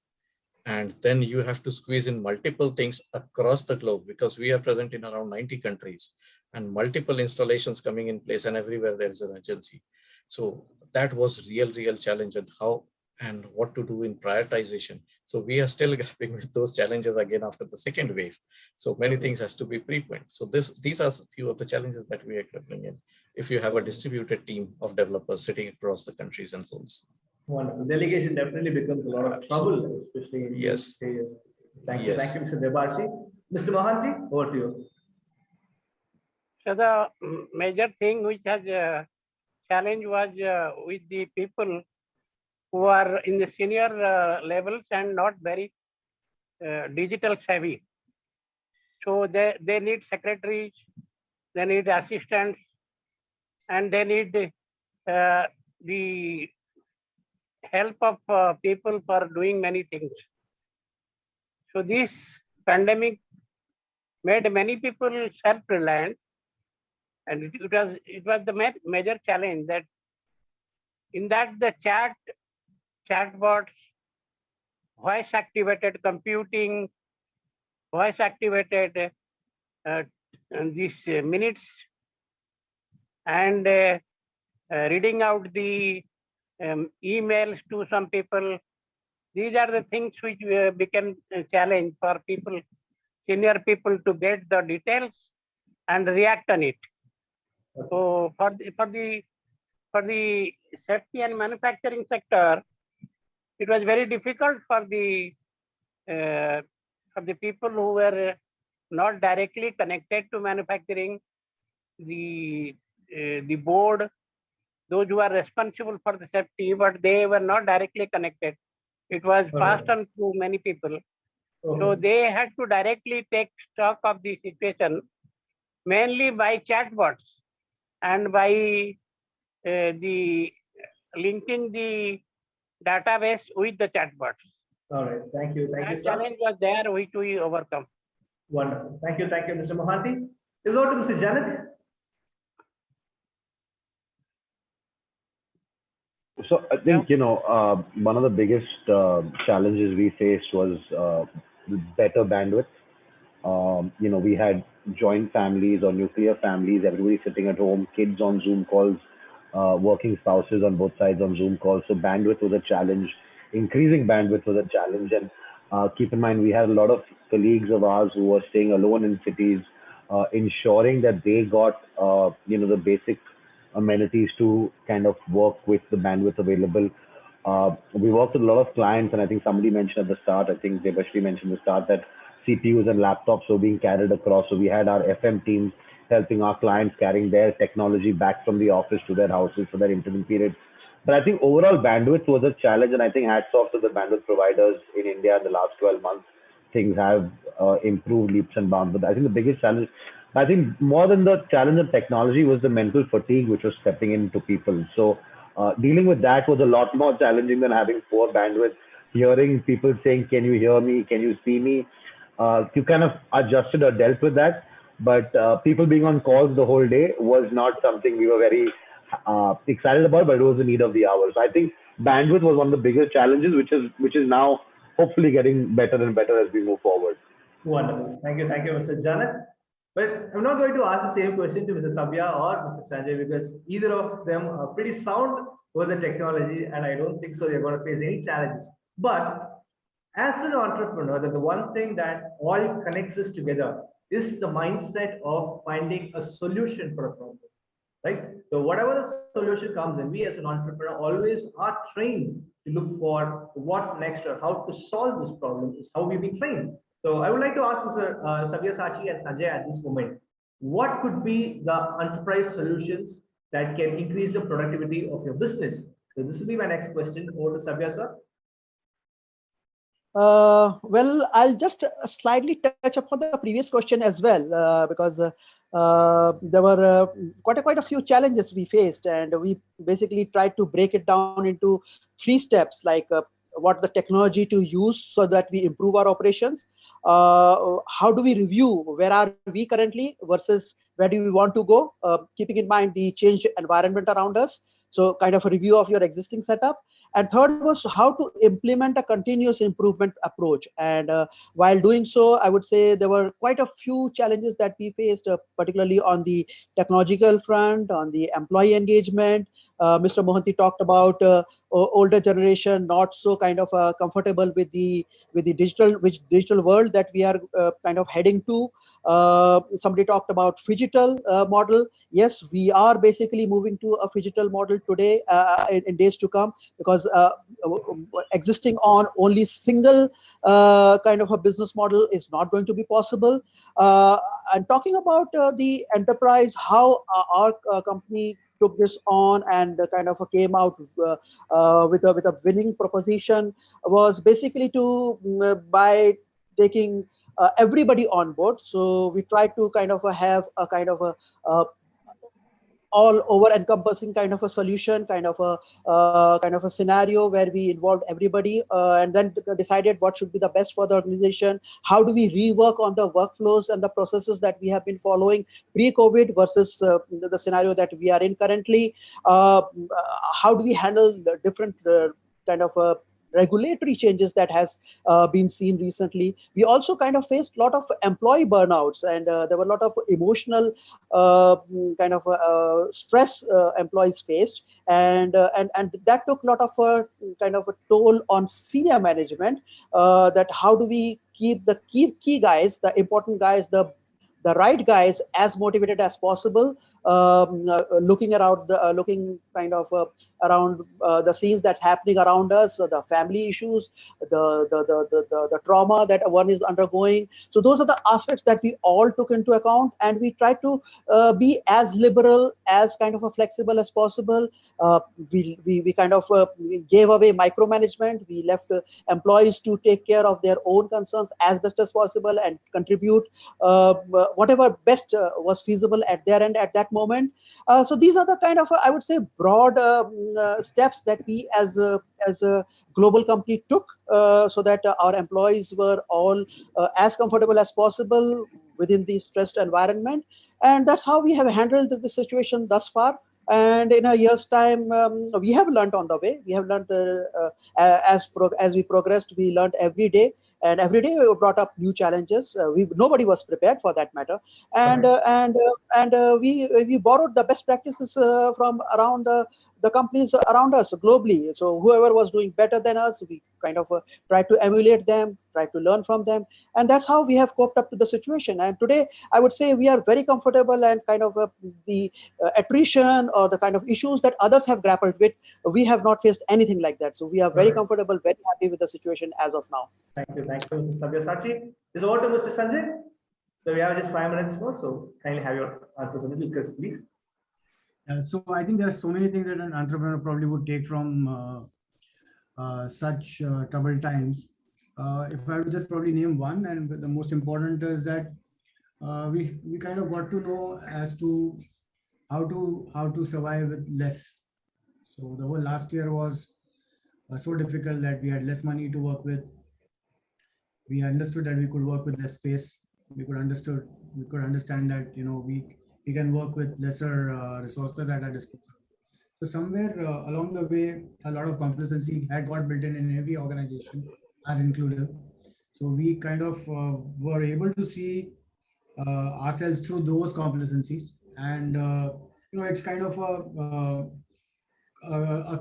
and then you have to squeeze in multiple things across the globe because we are present in around 90 countries and multiple installations coming in place, and everywhere there is an urgency. So that was real challenge, and how and what to do in prioritization. So we are still grappling with those challenges again after the second wave. So many things has to be pre-planned. So these are a few of the challenges that we are grappling in if you have a distributed team of developers sitting across the countries and zones. Wonderful. Delegation definitely becomes a lot of trouble, especially in these areas. Thank you, Mr. Debarshi. Mr. Mohanty, over to you. So the major thing which has challenge was with the people who are in the senior levels and not very digital savvy. So they need secretaries, they need assistants, and they need the help of people for doing many things. So this pandemic made many people self-reliant, and it was the major challenge that in that the chatbots, voice-activated computing, voice-activated these minutes, and reading out the emails to some people. These are the things which became a challenge for people, senior people, to get the details and react on it. So for the safety and manufacturing sector, it was very difficult for the people who were not directly connected to manufacturing, the board, those who are responsible for the safety, but they were not directly connected. It was passed on to many people. So they had to directly take stock of the situation, mainly by chatbots and by the linking the database with the chatbots. All right, thank you. That challenge was there, which we overcome. Wonderful. Thank you, Mr. Mohanty. We'll go to Mr. Janak. So I think, one of the biggest challenges we faced was better bandwidth. We had joint families or nuclear families, everybody sitting at home, kids on Zoom calls, working spouses on both sides on Zoom calls. So bandwidth was a challenge. Increasing bandwidth was a challenge. And keep in mind, we had a lot of colleagues of ours who were staying alone in cities, ensuring that they got, the basic amenities to kind of work with the bandwidth available. We worked with a lot of clients, and I think somebody mentioned at the start, I think Debarshi mentioned at the start that CPUs and laptops were being carried across. So we had our FM team helping our clients carrying their technology back from the office to their houses for their interim period. But I think overall bandwidth was a challenge, and I think hats off to the bandwidth providers in India in the last 12 months. Things have improved leaps and bounds. But I think the biggest challenge, I think more than the challenge of technology, was the mental fatigue which was stepping into people. So dealing with that was a lot more challenging than having poor bandwidth. Hearing people saying, "Can you hear me? Can you see me?" You kind of adjusted or dealt with that. But people being on calls the whole day was not something we were very excited about, but it was the need of the hour. So I think bandwidth was one of the biggest challenges, which is now hopefully getting better and better as we move forward. Wonderful. Thank you, Mr. Janak. But I'm not going to ask the same question to Mr. Sabya or Mr. Sanjay because either of them are pretty sound with the technology, and I don't think so they're going to face any challenges. But as an entrepreneur, the one thing that all connects us together is the mindset of finding a solution for a problem, right? So whatever the solution comes in, we as an entrepreneur always are trained to look for what next or how to solve this problem is how we've been trained. So I would like to ask Mr. Sabyasachi and Sanjay at this moment, what could be the enterprise solutions that can increase the productivity of your business? So this will be my next question. Over to Sabya, sir. Well, I'll just slightly touch upon the previous question as well, because there were quite a few challenges we faced, and we basically tried to break it down into 3 steps, like what the technology to use so that we improve our operations, how do we review where are we currently versus where do we want to go, keeping in mind the changed environment around us. So kind of a review of your existing setup. And third was how to implement a continuous improvement approach. And while doing so, I would say there were quite a few challenges that we faced, particularly on the technological front, on the employee engagement. Mr. Mohanty talked about older generation not so kind of comfortable with the digital world that we are kind of heading to. Somebody talked about phygital model. Yes, we are basically moving to a phygital model today in days to come, because existing on only single kind of a business model is not going to be possible. And talking about the enterprise, how our company took this on and kind of came out with a winning proposition was basically to by taking everybody on board. So we try to kind of have a kind of a all over encompassing kind of a solution, kind of a scenario where we involved everybody and then decided what should be the best for the organization. How do we rework on the workflows and the processes that we have been following pre-COVID versus the scenario that we are in currently? How do we handle the different kind of regulatory changes that has been seen recently? We also kind of faced a lot of employee burnouts, and there were a lot of emotional kind of stress employees faced, and that took a lot of kind of a toll on senior management. That how do we keep the key guys, the important guys, the right guys as motivated as possible, looking around looking kind of around the scenes that's happening around us, so the family issues, the trauma that one is undergoing. So those are the aspects that we all took into account, and we tried to be as liberal, as kind of a flexible as possible. We kind of gave away micromanagement. We left employees to take care of their own concerns as best as possible and contribute whatever best was feasible at their end at that moment. So these are the kind of I would say broad steps that we as a global company took so that our employees were all as comfortable as possible within the stressed environment. And that's how we have handled the situation thus far. And in a year's time, we have learned on the way. We have learned as we progressed. We learned every day, and every day we brought up new challenges. Nobody was prepared for that matter, and we borrowed the best practices from around the companies around us globally. So whoever was doing better than us, we kind of tried to emulate them, tried to learn from them, and that's how we have coped up to the situation. And today, I would say we are very comfortable, and kind of the attrition or the kind of issues that others have grappled with, we have not faced anything like that. So we are very comfortable, very happy with the situation as of now. Thank you, Mr. Sabyasachi. This is over to Mr. Sanjay. So we have just 5 minutes more, so kindly have your answers a little crisp, please. So I think there are so many things that an entrepreneur probably would take from such troubled times. If I would just probably name one, and the most important is that we kind of got to know as to how to survive with less. So the whole last year was so difficult that we had less money to work with. We understood that we could work with less space. We could understand that we can work with lesser resources at our disposal. So somewhere along the way, a lot of complacency had got built in every organization, as included. So we kind of were able to see ourselves through those complacencies, and it's kind of a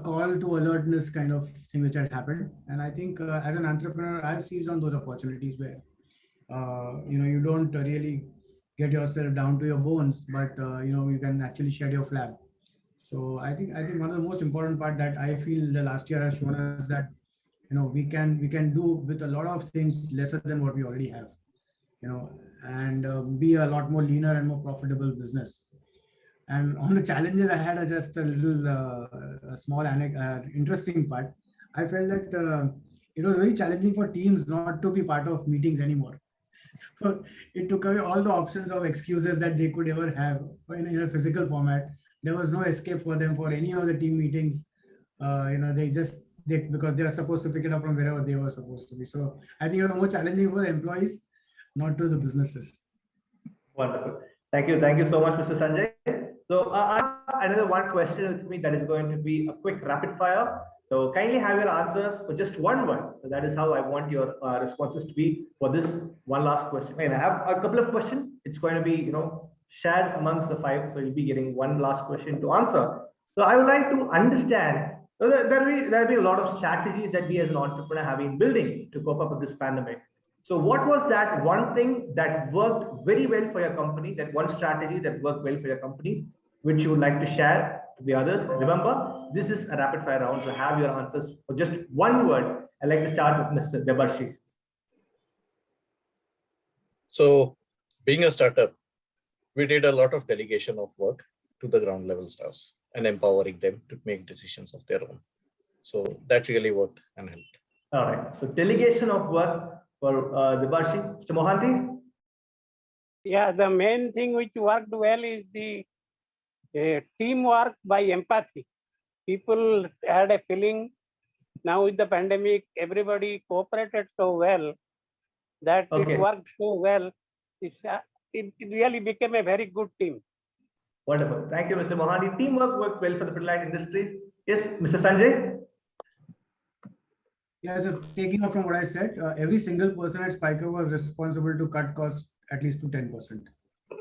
call to alertness kind of thing which had happened. And I think as an entrepreneur, I've seized on those opportunities where you don't really get yourself down to your bones, but you can actually shed your flab. So I think one of the most important part that I feel the last year has shown us that we can do with a lot of things lesser than what we already have, and be a lot more leaner and more profitable business. And on the challenges, I had just a little a small interesting part. I felt that it was very challenging for teams not to be part of meetings anymore. So it took away all the options of excuses that they could ever have in a physical format. There was no escape for them for any of the team meetings. Because they are supposed to pick it up from wherever they were supposed to be. So I think it was more challenging for the employees, not to the businesses. Wonderful. Thank you so much, Mr. Sanjay. So I have another one question with me that is going to be a quick rapid fire. So kindly have your answers for just one word. So that is how I want your responses to be for this one last question. And I have a couple of questions. It's going to be shared amongst the 5. So you'll be getting one last question to answer. So I would like to understand. So there'll be a lot of strategies that we as an entrepreneur have been building to cope up with this pandemic. So what was that one thing that worked very well for your company, that one strategy that worked well for your company, which you would like to share to the others? Remember, this is a rapid fire round, so have your answers for just one word. I'd like to start with Mr. Debarshi. So being a startup, we did a lot of delegation of work to the ground level staffs and empowering them to make decisions of their own. So that really worked and helped. All right. So delegation of work for Debarshi. Mr. Mohanty? Yeah, the main thing which worked well is the teamwork by empathy. People had a feeling now with the pandemic, everybody cooperated so well that it worked so well. It really became a very good team. Wonderful. Thank you, Mr. Mohanty. Teamwork worked well for the Pidilite Industries. Yes, Mr. Sanjay? Yeah, so taking off from what I said, every single person at Spykar was responsible to cut costs at least to 10%.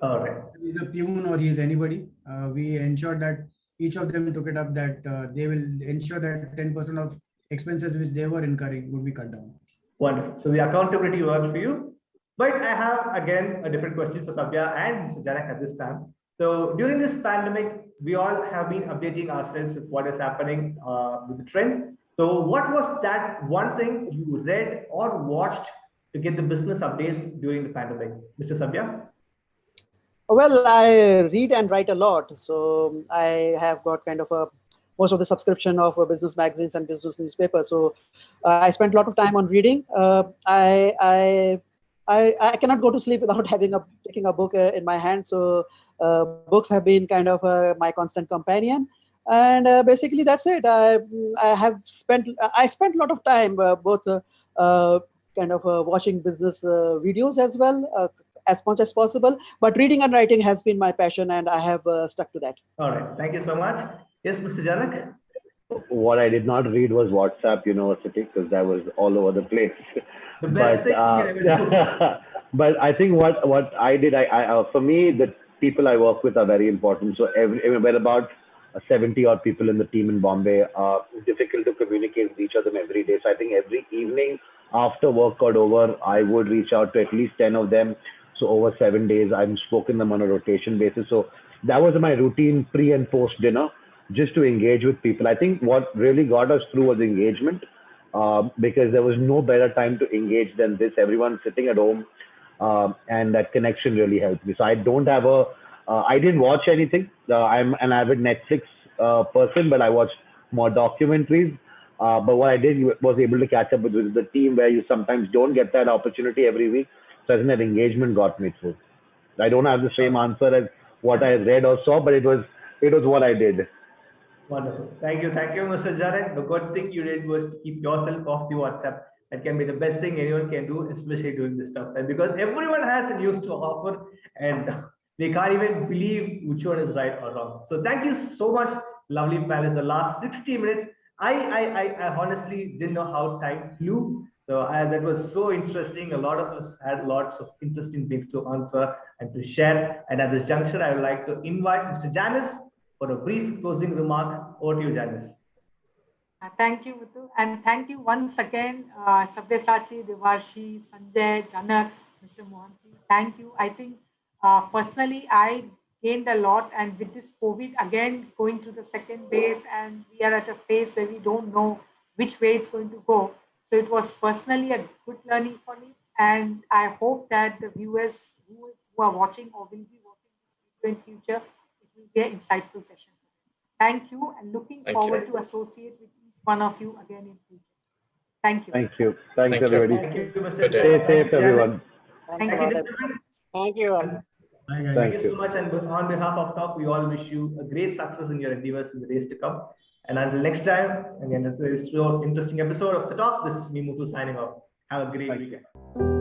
All right. He's a peon or he's anybody. We ensured that each of them took it up that they will ensure that 10% of expenses which they were incurring would be cut down. Wonderful. So the accountability works for you. But I have again a different question for Sabya and Mr. Janak at this time. So during this pandemic, we all have been updating ourselves with what is happening with the trend. So what was that one thing you read or watched to get the business updates during the pandemic? Mr. Sabya? Well, I read and write a lot. So I have got kind of most of the subscription of business magazines and business newspapers. So I spent a lot of time on reading. I cannot go to sleep without taking a book in my hand. So books have been kind of my constant companion. And basically that's it. I spent a lot of time both kind of watching business videos as well, as much as possible. But reading and writing has been my passion, and I have stuck to that. All right. Thank you so much. Yes, Mr. Janak. What I did not read was WhatsApp University because that was all over the place. The best thing you can ever do. But I think what I did, for me, the people I work with are very important. So we're about 70 odd people in the team in Bombay. Difficult to communicate with each of them every day. So I think every evening after work got over, I would reach out to at least 10 of them. So over 7 days, I've spoken them on a rotation basis. So that was my routine pre and post dinner, just to engage with people. I think what really got us through was engagement, because there was no better time to engage than this. Everyone sitting at home, and that connection really helped me. So I don't have I didn't watch anything. I'm an avid Netflix person, but I watched more documentaries. But what I did was able to catch up with the team, where you sometimes don't get that opportunity every week. So I think that engagement got me through. I don't have the same answer as what I read or saw, but it was what I did. Wonderful. Thank you, Mr. Janak. The good thing you did was to keep yourself off the WhatsApp. That can be the best thing anyone can do, especially during this tough time, because everyone has news to offer and they can't even believe which one is right or wrong. So thank you so much, lovely panelists. The last 60 minutes, I honestly didn't know how time flew. So that was so interesting. A lot of us had lots of interesting things to answer and to share. And at this juncture, I would like to invite Mr. Janis for a brief closing remark. Over to you, Janis. Thank you, Muthu. And thank you once again, Sabyasachi, Debarshi, Sanjay, Janak, Mr. Mohanty. Thank you. I think personally, I gained a lot. And with this COVID, again, going through the second wave, and we are at a phase where we don't know which way it's going to go. So it was personally a good learning for me. And I hope that the viewers who are watching or will be watching this video in future, it will be an insightful session. Thank you, and looking forward to associate with each one of you again in future. Thank you. Thank you. Thanks, everybody. Thank you, Mr. Stay safe, everyone. Thank you. Thank you all. Bye, guys. Thank you so much. And on behalf of Talk, we all wish you a great success in your endeavors in the days to come. And until next time, again, it's an interesting episode of The Talk. This is me, Muthu, signing off. Have a great weekend.